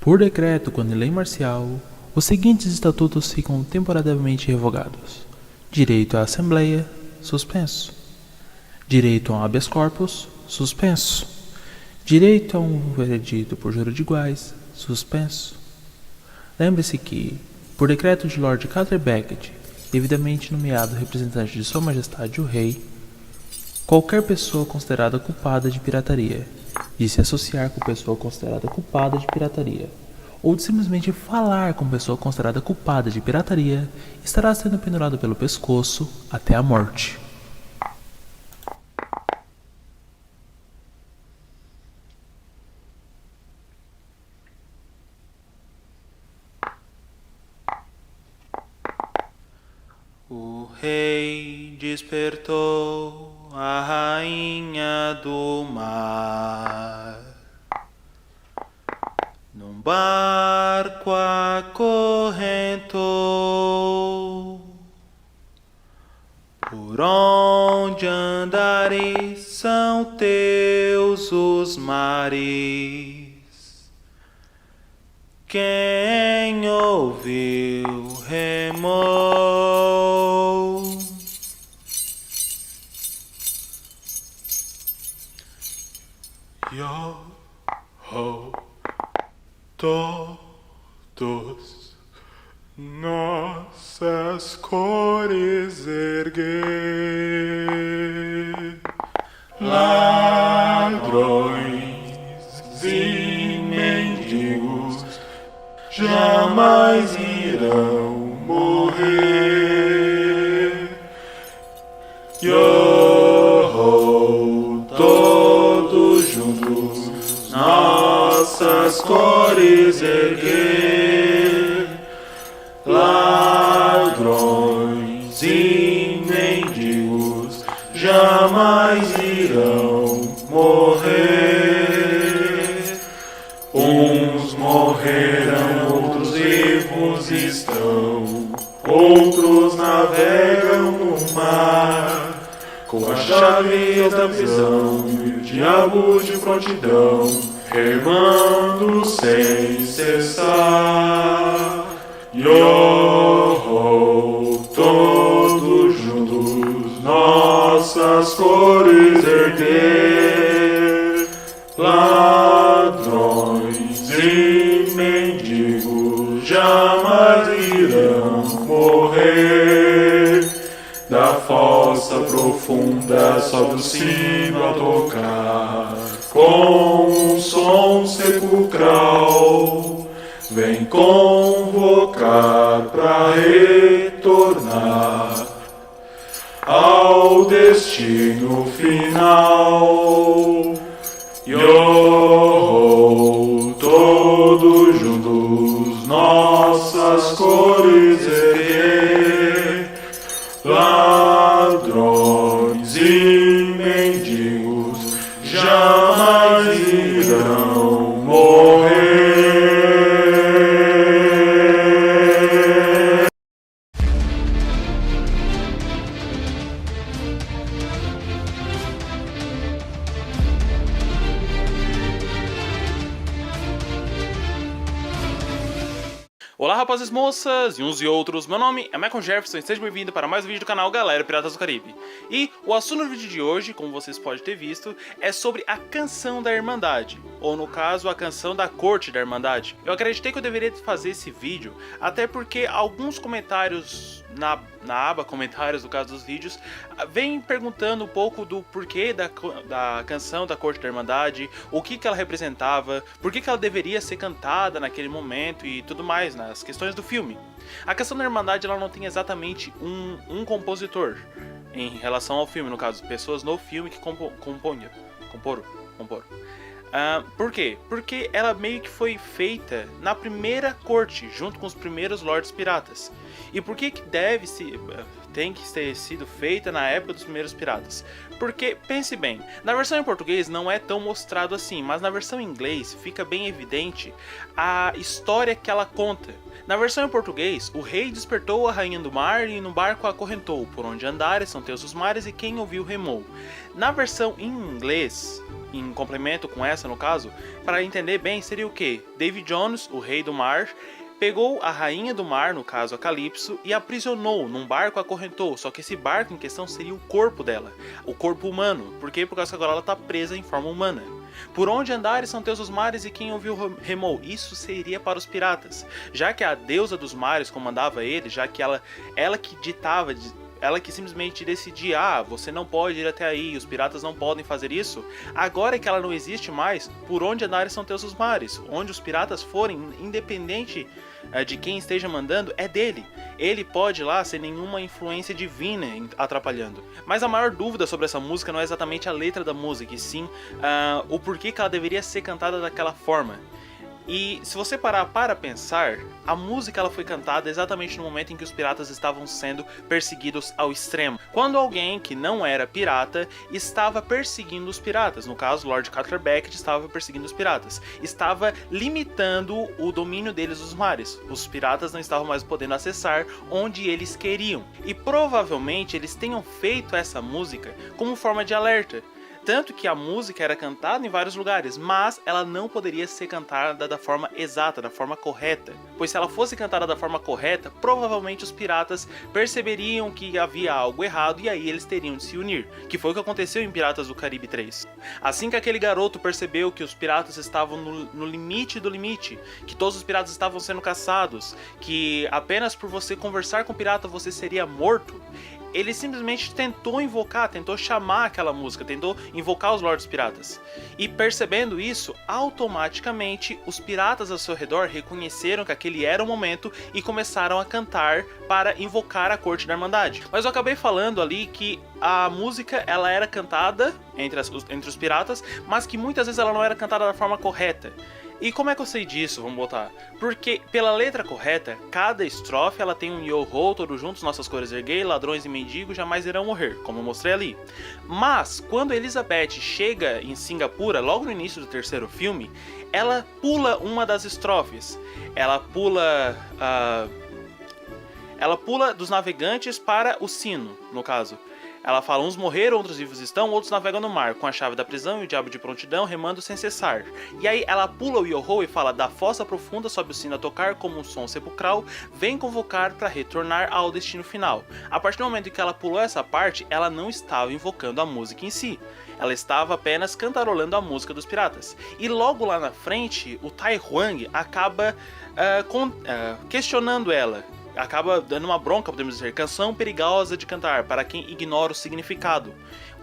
Por decreto com lei marcial, os seguintes estatutos ficam temporariamente revogados: direito à assembleia, suspenso; direito a um habeas corpus, suspenso; direito a um veredito por júri de iguais, suspenso. Lembre-se que, por decreto de Lord Carter Beckett, devidamente nomeado representante de Sua Majestade o Rei, qualquer pessoa considerada culpada de pirataria, de se associar com pessoa considerada culpada de pirataria, ou de simplesmente falar com pessoa considerada culpada de pirataria, estará sendo pendurado pelo pescoço até a morte. O rei despertou a rainha do mar, num barco acorrentou. Por onde andares são teus os mares, quem ouviu remou. Yo-ho, todos nossas cores erguer, ladrões e mendigos jamais irão morrer. Yo-ho, todos juntos nossas cores erguer, ladrões e mendigos jamais irão morrer. Uns morrerão, outros vivos estão, outros navegam no mar, com a chave da prisão e o diabo de prontidão, remando sem cessar. Yo-ho, todos juntos nossas cores erguer, ladrões e mendigos jamais irão morrer. Da fossa profunda sobe o sino a tocar, com um som sepulcral, vem convocar pra retornar ao destino final. Yo-ho, todos juntos nossas cores erguer, ladrões e mendigos jamais irão morrer. Olá, rapazes, moças e uns e outros, meu nome é Michael Jefferson e seja bem-vindo para mais um vídeo do canal Galera Piratas do Caribe. E o assunto do vídeo de hoje, como vocês podem ter visto, é sobre a Canção da Irmandade, ou no caso, a Canção da Corte da Irmandade. Eu acreditei que eu deveria fazer esse vídeo, até porque alguns comentários na aba comentários, no caso dos vídeos, vem perguntando um pouco do porquê da canção da Corte da Irmandade, o que ela representava, por que ela deveria ser cantada naquele momento e tudo mais, nas questões do filme. A Canção da Irmandade ela não tem exatamente um compositor em relação ao filme, no caso, pessoas no filme que comporam. Por quê? Porque ela meio que foi feita na primeira corte, junto com os primeiros Lords Piratas. E por que tem que ter sido feita na época dos primeiros piratas? Porque, pense bem, na versão em português não é tão mostrado assim, mas na versão em inglês fica bem evidente a história que ela conta. Na versão em português, o rei despertou a rainha do mar e no barco a acorrentou, por onde andares são teus os mares e quem ouviu remou. Na versão em inglês, em complemento com essa, no caso, para entender bem, seria o quê? Davy Jones, o rei do mar, pegou a rainha do mar, no caso a Calypso, e aprisionou num barco, acorrentou. Só que esse barco em questão seria o corpo dela, o corpo humano. Por quê? Por causa que agora ela está presa em forma humana. Por onde andares são teus os mares e quem ouviu remou. Isso seria para os piratas. Já que a deusa dos mares comandava ele, já que ela que ditava, ela que simplesmente decidia, você não pode ir até aí, os piratas não podem fazer isso. Agora que ela não existe mais, por onde andares são teus os mares. Onde os piratas forem, independente de quem esteja mandando, é dele. Ele pode ir lá sem nenhuma influência divina atrapalhando. Mas a maior dúvida sobre essa música não é exatamente a letra da música, e sim o porquê que ela deveria ser cantada daquela forma. E se você parar para pensar, a música ela foi cantada exatamente no momento em que os piratas estavam sendo perseguidos ao extremo. Quando alguém que não era pirata estava perseguindo os piratas, no caso Lord Cutler Beckett estava perseguindo os piratas, estava limitando o domínio deles dos mares. Os piratas não estavam mais podendo acessar onde eles queriam. E provavelmente eles tenham feito essa música como forma de alerta. Tanto que a música era cantada em vários lugares, mas ela não poderia ser cantada da forma exata, da forma correta. Pois se ela fosse cantada da forma correta, provavelmente os piratas perceberiam que havia algo errado e aí eles teriam de se unir, que foi o que aconteceu em Piratas do Caribe 3. Assim que aquele garoto percebeu que os piratas estavam no limite do limite, que todos os piratas estavam sendo caçados, que apenas por você conversar com o pirata você seria morto, ele simplesmente tentou chamar aquela música, tentou invocar os Lordes Piratas. E percebendo isso, automaticamente os piratas ao seu redor reconheceram que aquele era o momento e começaram a cantar para invocar a corte da Irmandade. Mas eu acabei falando ali que a música ela era cantada entre os piratas, mas que muitas vezes ela não era cantada da forma correta. E como é que eu sei disso? Vamos botar. Porque pela letra correta, cada estrofe ela tem um yo-ho, todos juntos, nossas cores erguei, ladrões e mendigos jamais irão morrer, como eu mostrei ali. Mas quando Elizabeth chega em Singapura, logo no início do terceiro filme, ela pula uma das estrofes. Ela pula dos navegantes para o sino, no caso. Ela fala, uns morreram, outros vivos estão, outros navegam no mar, com a chave da prisão e o diabo de prontidão, remando sem cessar. E aí ela pula o yo-ho e fala, da fossa profunda sobe o sino a tocar como um som sepulcral, vem convocar para retornar ao destino final. A partir do momento em que ela pulou essa parte, ela não estava invocando a música em si. Ela estava apenas cantarolando a música dos piratas. E logo lá na frente, o Tai Huang acaba questionando ela. Acaba dando uma bronca, podemos dizer, canção perigosa de cantar, para quem ignora o significado.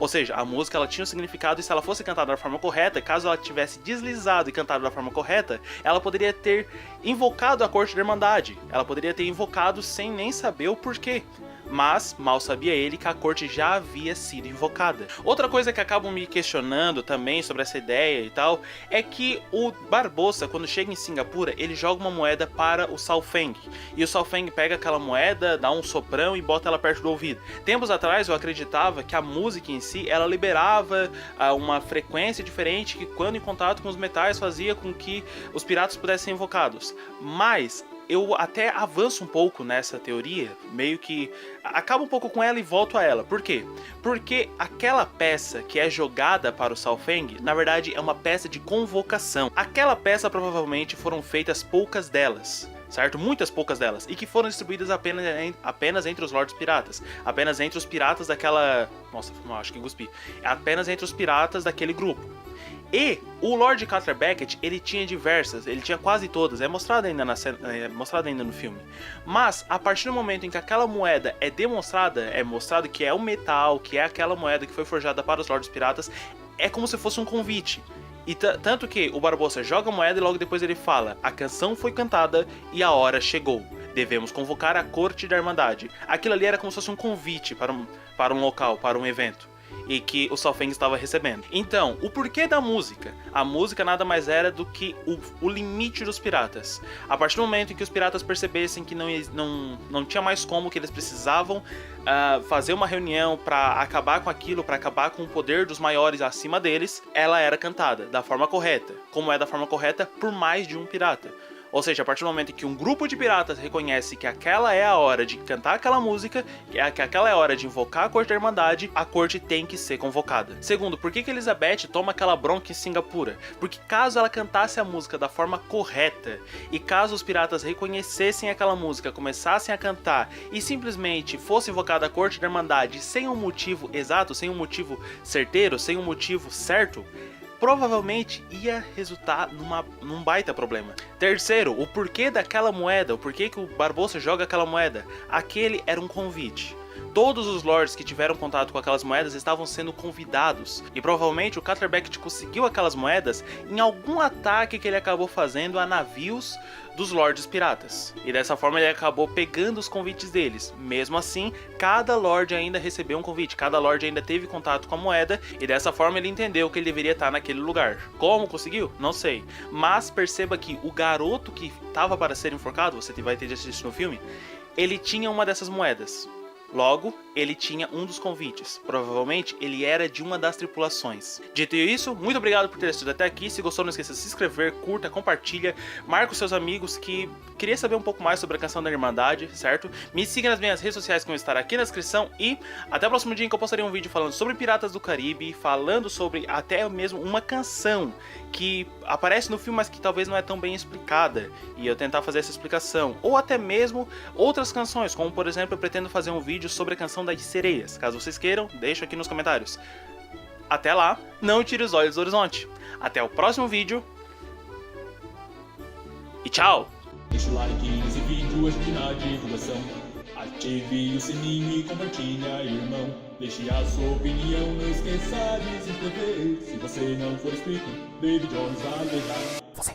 Ou seja, a música ela tinha um significado e se ela fosse cantada da forma correta, caso ela tivesse deslizado e cantado da forma correta, ela poderia ter invocado a corte da Irmandade. Ela poderia ter invocado sem nem saber o porquê. Mas mal sabia ele que a corte já havia sido invocada. Outra coisa que acabam me questionando também sobre essa ideia e tal, é que o Barbossa, quando chega em Singapura, ele joga uma moeda para o Sao Feng. E o Sao Feng pega aquela moeda, dá um soprão e bota ela perto do ouvido. Tempos atrás eu acreditava que a música em si, ela liberava uma frequência diferente que quando em contato com os metais fazia com que os piratas pudessem ser invocados. Mas eu até avanço um pouco nessa teoria, meio que acabo um pouco com ela e volto a ela. Por quê? Porque aquela peça que é jogada para o Sao Feng, na verdade é uma peça de convocação. Aquela peça provavelmente foram feitas poucas delas, certo? Muitas poucas delas, e que foram distribuídas apenas entre os Lordes Piratas, apenas entre os piratas daquela... Nossa, acho que enguspi. Apenas entre os piratas daquele grupo. E o Lord Cutler Beckett, ele tinha diversas, ele tinha quase todas, é mostrado ainda no filme. Mas, a partir do momento em que aquela moeda é demonstrada, é mostrado que é o metal, que é aquela moeda que foi forjada para os Lordes Piratas, é como se fosse um convite. E tanto que o Barbossa joga a moeda e logo depois ele fala, a canção foi cantada e a hora chegou. Devemos convocar a corte da Irmandade. Aquilo ali era como se fosse um convite para um local, para um evento. E que o Sao Feng estava recebendo. Então, o porquê da música? A música nada mais era do que o limite dos piratas. A partir do momento em que os piratas percebessem que não tinha mais como, que eles precisavam fazer uma reunião para acabar com aquilo, para acabar com o poder dos maiores acima deles, ela era cantada da forma correta. Como é da forma correta por mais de um pirata. Ou seja, a partir do momento em que um grupo de piratas reconhece que aquela é a hora de cantar aquela música, que aquela é a hora de invocar a corte da Irmandade, a corte tem que ser convocada. Segundo, por que Elizabeth toma aquela bronca em Singapura? Porque caso ela cantasse a música da forma correta, e caso os piratas reconhecessem aquela música, começassem a cantar, e simplesmente fosse invocada a corte da Irmandade sem um motivo exato, sem um motivo certeiro, sem um motivo certo, provavelmente ia resultar num baita problema. Terceiro, o porquê daquela moeda, o porquê que o Barbossa joga aquela moeda. Aquele era um convite. Todos os lords que tiveram contato com aquelas moedas estavam sendo convidados, e provavelmente o Cutlerbeck conseguiu aquelas moedas em algum ataque que ele acabou fazendo a navios dos lords piratas, e dessa forma ele acabou pegando os convites deles. Mesmo assim, cada lord ainda recebeu um convite, cada lord ainda teve contato com a moeda, e dessa forma ele entendeu que ele deveria estar naquele lugar. Como conseguiu? Não sei, mas perceba que o garoto que estava para ser enforcado, você vai ter de assistir no filme, ele tinha uma dessas moedas. Logo, ele tinha um dos convites. Provavelmente, ele era de uma das tripulações. Dito isso, muito obrigado por ter assistido até aqui. Se gostou, não esqueça de se inscrever, curta, compartilha, marca os seus amigos que queria saber um pouco mais sobre a canção da Irmandade, certo? Me siga nas minhas redes sociais que vão estar aqui na descrição e até o próximo dia em que eu postarei um vídeo falando sobre Piratas do Caribe, falando sobre até mesmo uma canção que aparece no filme, mas que talvez não é tão bem explicada, e eu tentar fazer essa explicação, ou até mesmo outras canções, como por exemplo eu pretendo fazer um vídeo sobre a canção das sereias. Caso vocês queiram, deixa aqui nos comentários. Até lá, não tire os olhos do horizonte. Até o próximo vídeo e tchau! Deixa o like nesse vídeo, ajude na divulgação. Ative o sininho e compartilha, irmão. Deixe a sua opinião, não esqueça de se inscrever. Se você não for inscrito, David Jones vai deixar.